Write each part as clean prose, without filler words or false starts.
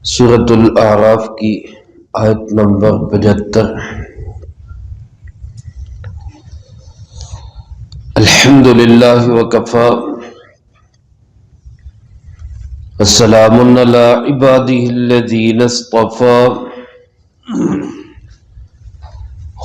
سورۃ الاعراف کی آیت نمبر 75۔ الحمد للہ وکفی وسلام علی عبادہ الذین اصطفی،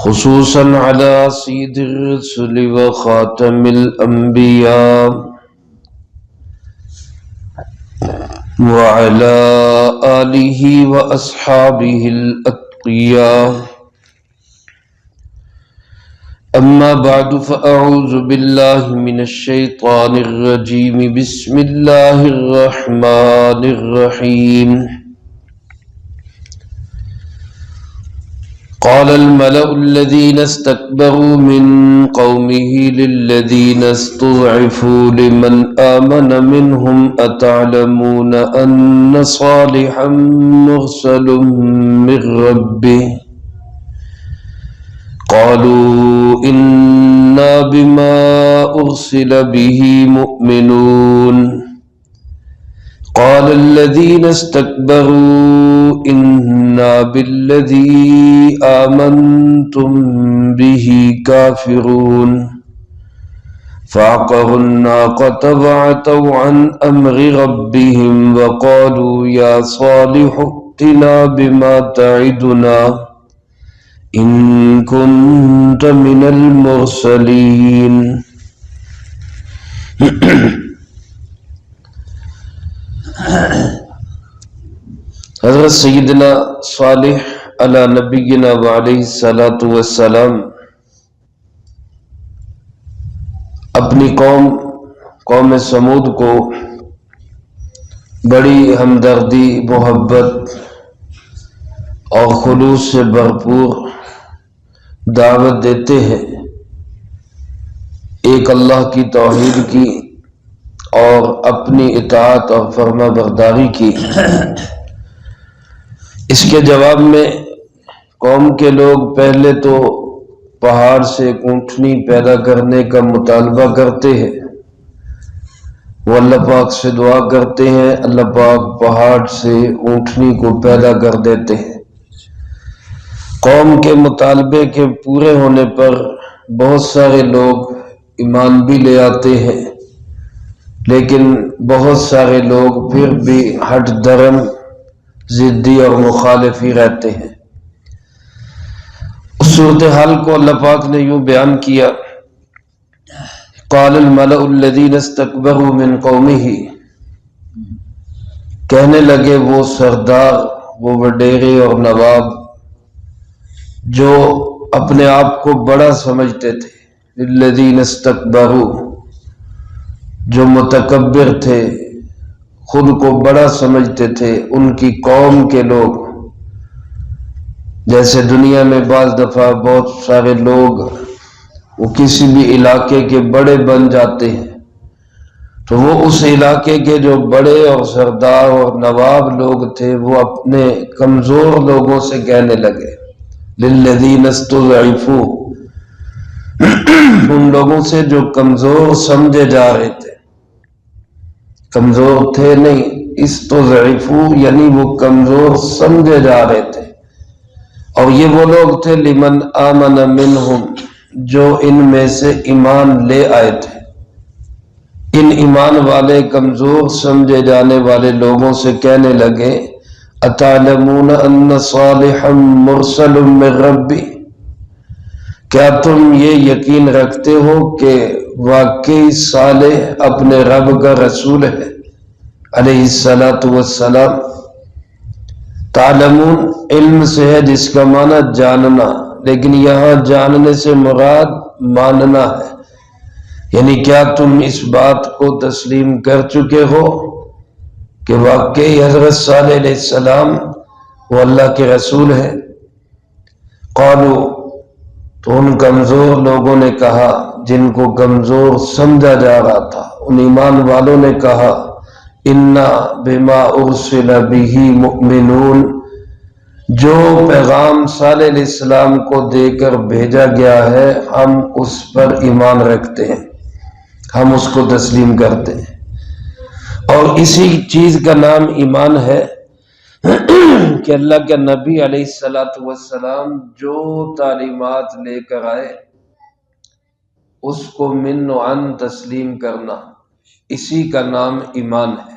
خصوصا علی سید الرسل وخاتم الانبیاء وعلى آلہ واصحابہ الاتقیاء، اما بعد فاعوذ باللہ من الشیطان الرجیم، بسم اللہ الرحمن الرحیم۔ قال الملأ الذين استكبروا من قومه للذين استضعفوا لمن آمن منهم أتعلمون أن صالحا مرسل من ربه قالوا إنا بما أرسل به مؤمنون قال الذين استكبروا إنا بالذي آمنتم به كافرون فعقروا الناقة وعتوا عن أمر ربهم وقالوا يا صالح ائتنا بما تعدنا إن كنت من المرسلين۔ حضرت سیدنا صالح علی نبینا وعلیہ الصلاۃ والسلام اپنی قوم سمود کو بڑی ہمدردی، محبت اور خلوص سے بھرپور دعوت دیتے ہیں ایک اللہ کی توحید کی اور اپنی اطاعت اور فرما برداری کی۔ اس کے جواب میں قوم کے لوگ پہلے تو پہاڑ سے اونٹنی پیدا کرنے کا مطالبہ کرتے ہیں، وہ اللہ پاک سے دعا کرتے ہیں، اللہ پاک پہاڑ سے اونٹنی کو پیدا کر دیتے ہیں۔ قوم کے مطالبے کے پورے ہونے پر بہت سارے لوگ ایمان بھی لے آتے ہیں، لیکن بہت سارے لوگ پھر بھی ہٹ درم، ضدی اور مخالف ہی رہتے ہیں۔ اس صورتحال کو اللہ پاک نے یوں بیان کیا، قال الملأ الذین استکبروا من قومہ، کہنے لگے وہ سردار، وہ وڈیرے اور نواب جو اپنے آپ کو بڑا سمجھتے تھے، الذین استکبروا، جو متکبر تھے، خود کو بڑا سمجھتے تھے، ان کی قوم کے لوگ۔ جیسے دنیا میں بعض دفعہ بہت سارے لوگ وہ کسی بھی علاقے کے بڑے بن جاتے ہیں، تو وہ اس علاقے کے جو بڑے اور سردار اور نواب لوگ تھے وہ اپنے کمزور لوگوں سے کہنے لگے، للذین استضعفوا، ان لوگوں سے جو کمزور سمجھے جا رہے تھے، کمزور تھے نہیں، استضعفوا یعنی وہ کمزور سمجھے جا رہے تھے، اور یہ وہ لوگ تھے لمن آمن منہم، جو ان میں سے ایمان لے آئے تھے۔ ان ایمان والے کمزور سمجھے جانے والے لوگوں سے کہنے لگے، اتعلمون ان صالحا مرسل من ربی، کیا تم یہ یقین رکھتے ہو کہ واقعی صالح اپنے رب کا رسول ہے علیہ الصلاۃ والسلام۔ تعلمون علم سے ہے جس کا معنی جاننا، لیکن یہاں جاننے سے مراد ماننا ہے، یعنی کیا تم اس بات کو تسلیم کر چکے ہو کہ واقعی حضرت صالح علیہ السلام وہ اللہ کے رسول ہے؟ قالوا، تو ان کمزور لوگوں نے کہا، جن کو کمزور سمجھا جا رہا تھا، ان ایمان والوں نے کہا، انا بما ارسل به مؤمنون، جو پیغام صالح علیہ السلام کو دے کر بھیجا گیا ہے ہم اس پر ایمان رکھتے ہیں، ہم اس کو تسلیم کرتے ہیں، اور اسی چیز کا نام ایمان ہے کہ اللہ کے نبی علیہ الصلوۃ والسلام جو تعلیمات لے کر آئے اس کو من و عن تسلیم کرنا، اسی کا نام ایمان ہے۔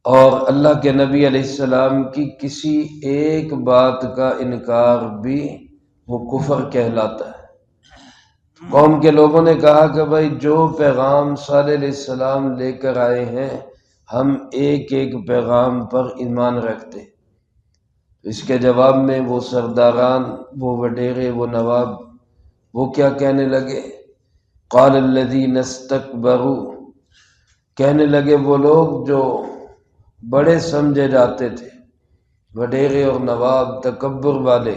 اور اللہ کے نبی علیہ السلام کی کسی ایک بات کا انکار بھی وہ کفر کہلاتا ہے۔ قوم کے لوگوں نے کہا کہ بھائی جو پیغام صالح علیہ السلام لے کر آئے ہیں ہم ایک ایک پیغام پر ایمان رکھتے ہیں۔ اس کے جواب میں وہ سرداران، وہ وڈیرے، وہ نواب، وہ کیا کہنے لگے؟ قال الذین استکبروا، کہنے لگے وہ لوگ جو بڑے سمجھے جاتے تھے، وڈیرے اور نواب، تکبر والے،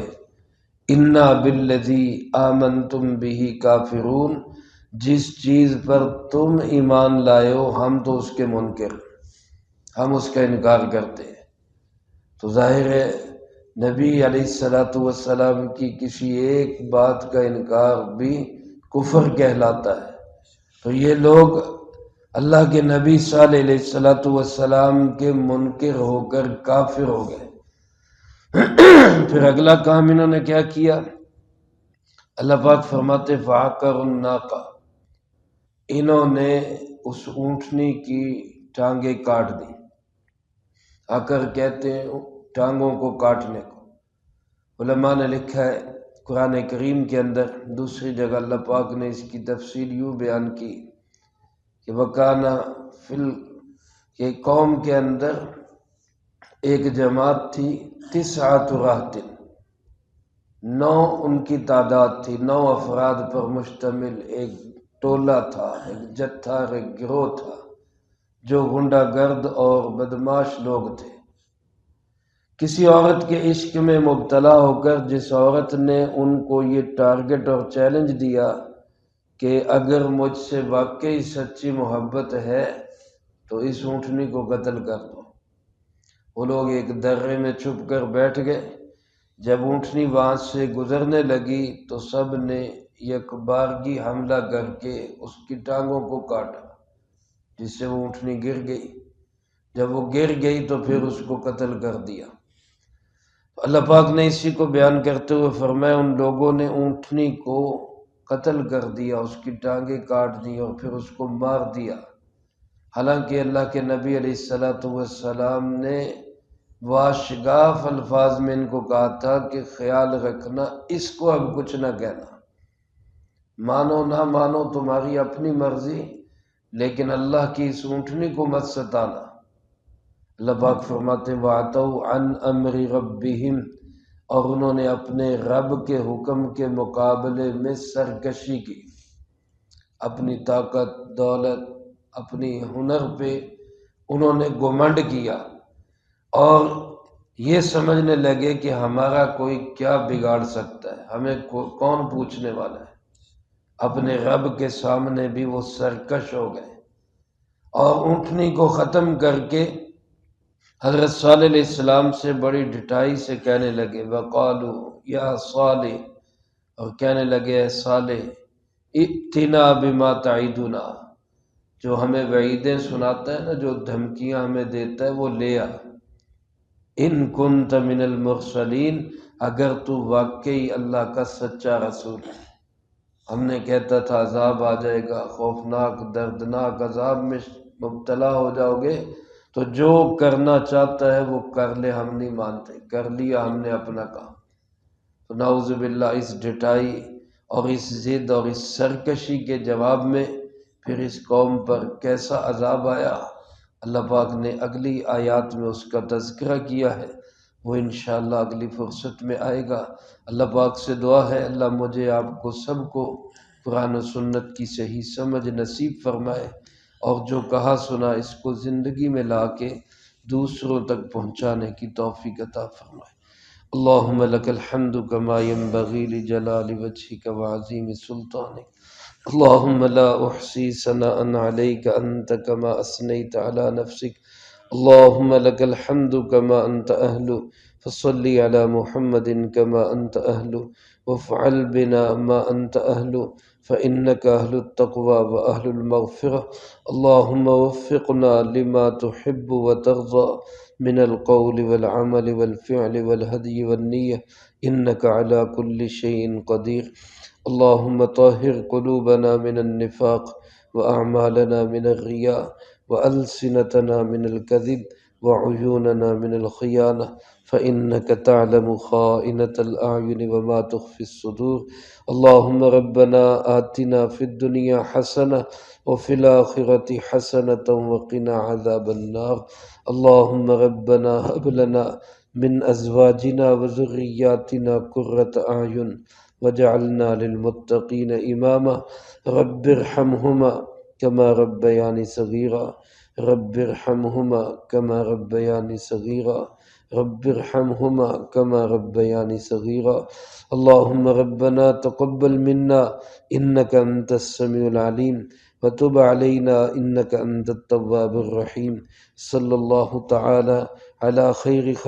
انا بالذی آمنتم بہ کافرون، جس چیز پر تم ایمان لائے ہو ہم تو اس کے منکر، ہم اس کا انکار کرتے ہیں۔ تو ظاہر ہے نبی علیہ الصلوۃ والسلام کی کسی ایک بات کا انکار بھی کفر کہلاتا ہے۔ تو یہ لوگ اللہ کے نبی صالح علیہ الصلوۃ والسلام کے منکر ہو کر کافر ہو گئے۔ پھر اگلا کام انہوں نے کیا کیا؟ اللہ پاک فرماتے فعقروا الناقہ، انہوں نے اس اونٹنی کی ٹانگیں کاٹ دی۔ عقر کہتے ہیں ٹانگوں کو کاٹنے کو۔ علماء نے لکھا ہے قرآن کریم کے اندر دوسری جگہ اللہ پاک نے اس کی تفصیل یوں بیان کی کہ وَكَانَ کہ قوم کے اندر ایک جماعت تھی، 9 رہط، 9 ان کی تعداد تھی، 9 افراد پر مشتمل ایک ٹولہ تھا، ایک جتھا، ایک گروہ تھا جو غنڈہ گرد اور بدماش لوگ تھے۔ کسی عورت کے عشق میں مبتلا ہو کر جس عورت نے ان کو یہ ٹارگٹ اور چیلنج دیا کہ اگر مجھ سے واقعی سچی محبت ہے تو اس اونٹنی کو قتل کر دو، وہ لوگ ایک درے میں چھپ کر بیٹھ گئے۔ جب اونٹنی وہاں سے گزرنے لگی تو سب نے یکبارگی حملہ کر کے اس کی ٹانگوں کو کاٹا، جس سے وہ اونٹنی گر گئی۔ جب وہ گر گئی تو پھر اس کو قتل کر دیا۔ اللہ پاک نے اسی کو بیان کرتے ہوئے فرمایا ان لوگوں نے اونٹنی کو قتل کر دیا، اس کی ٹانگیں کاٹ دی اور پھر اس کو مار دیا۔ حالانکہ اللہ کے نبی علیہ الصلوۃ والسلام نے واشگاف الفاظ میں ان کو کہا تھا کہ خیال رکھنا اس کو اب کچھ نہ کہنا، مانو نہ مانو تمہاری اپنی مرضی، لیکن اللہ کی اس اونٹنی کو مت ستانا۔ اللہ پاک فرماتے وَعَتَوْا عَنْ أَمْرِ رَبِّهِمْ، اور انہوں نے اپنے رب کے حکم کے مقابلے میں سرکشی کی، اپنی طاقت، دولت، اپنی ہنر پہ انہوں نے گھمنڈ کیا اور یہ سمجھنے لگے کہ ہمارا کوئی کیا بگاڑ سکتا ہے، ہمیں کون پوچھنے والا ہے۔ اپنے رب کے سامنے بھی وہ سرکش ہو گئے اور اونٹنی کو ختم کر کے حضرت صالح علیہ السلام سے بڑی ڈٹائی سے کہنے لگے وَقَالُوا یا صالح، اور کہنے لگے اے صالح ائتنا بما تعیدنا، جو ہمیں وعیدیں سناتا ہے نا، جو دھمکیاں ہمیں دیتا ہے وہ لے آ، ان کنت من المرسلین، اگر تو واقعی اللہ کا سچا رسول ہے۔ ہم نے کہتا تھا عذاب آ جائے گا، خوفناک دردناک عذاب میں مبتلا ہو جاؤ گے، تو جو کرنا چاہتا ہے وہ کر لے، ہم نہیں مانتے، کر لیا ہم نے اپنا کام۔ تو نعوذ باللہ اس ڈٹائی اور اس ضد اور اس سرکشی کے جواب میں پھر اس قوم پر کیسا عذاب آیا، اللہ پاک نے اگلی آیات میں اس کا تذکرہ کیا ہے، وہ انشاءاللہ اگلی فرصت میں آئے گا۔ اللہ پاک سے دعا ہے اللہ مجھے آپ کو سب کو قرآن و سنت کی صحیح سمجھ نصیب فرمائے، اور جو کہا سنا اس کو زندگی میں لا کے دوسروں تک پہنچانے کی توفیق عطا فرمائے۔ اللہم لک الحمد کما ینبغی لجلال وجہک وعظیم سلطانک، اللہم لا احصی ثناء علیک انت کما اثنیت علی نفسک، اللہم لک الحمد کما انت اہل، فصلی علی محمد کما انت اہل، وافعل بنا ما انت اہل، فإنك أهل التقوى وأهل المغفرة، اللهم وفقنا لما تحب وترضى من القول والعمل والفعل والهدي والنية إنك على كل شيء قدير. اللهم طهر قلوبنا من النفاق وأعمالنا من الرياء وألسنتنا من الكذب وعيوننا من الخيانة فإنك تعلم خائنة الأعين وما تخفي الصدور. اللهم ربنا آتنا في الدنيا حسنة وفي الآخرة حسنة وقنا عذاب النار. اللهم ربنا هب لنا من أزواجنا وذرياتنا قرة أعين وجعلنا للمتقين إماما. رب ارحمهما كما ربياني صغيرا. رب ارحمهما كما ربياني صغيرا. رب ارحمهما كما ربياني صغيرا. اللهم ربنا تقبل منا إنك أنت السميع العليم وتب علينا إنك أنت التواب الرحيم. صلی اللہ تعالی علی خیر خلق